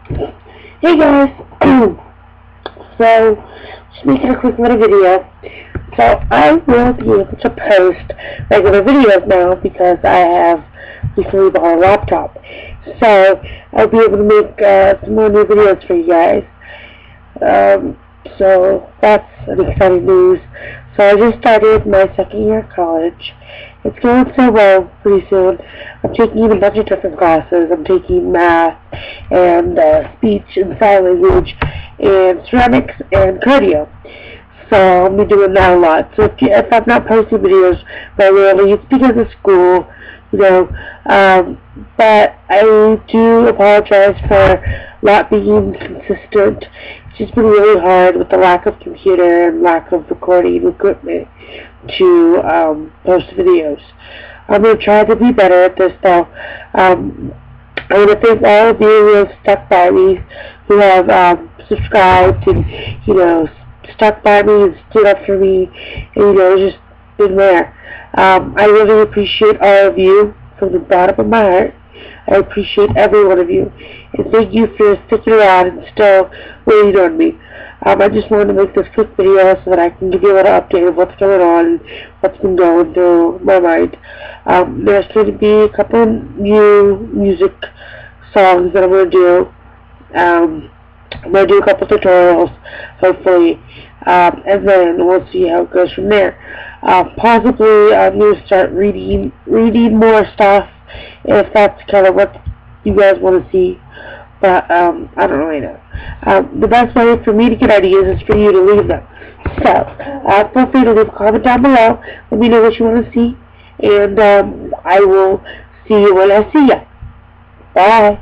Hey guys, so just making a quick little video. So I will be able to post regular videos now because I have recently bought a laptop. So I'll be able to make some more new videos for you guys. So that's an exciting news. So I just started my second year of college. It's going so well pretty soon. I'm taking a bunch of different classes. I'm taking math and speech and sign language and ceramics and cardio. So I'll be doing that a lot. So if I'm not posting videos regularly, it's because of school, you know. But I do apologize for not being consistent. It's just been really hard with the lack of computer and lack of recording equipment to post videos. I'm going to try to be better at this though. I'm going to thank all of you who have stuck by me, who have subscribed and, you know, stuck by me and stood up for me and, you know, just been there. I really appreciate all of you from the bottom of my heart. I appreciate every one of you, and thank you for sticking around and still waiting on me. I just wanted to make this quick video so that I can give you a little update of what's going on and what's been going through my mind. There's going to be a couple new music songs that I'm going to do. I'm going to do a couple tutorials, hopefully, and then we'll see how it goes from there. Possibly I'm going to start reading more stuff, if that's kind of what you guys want to see. But I don't really know. The best way for me to get ideas is for you to leave them. So feel free to leave a comment down below. Let me know what you want to see, and I will see you when I see you. Bye.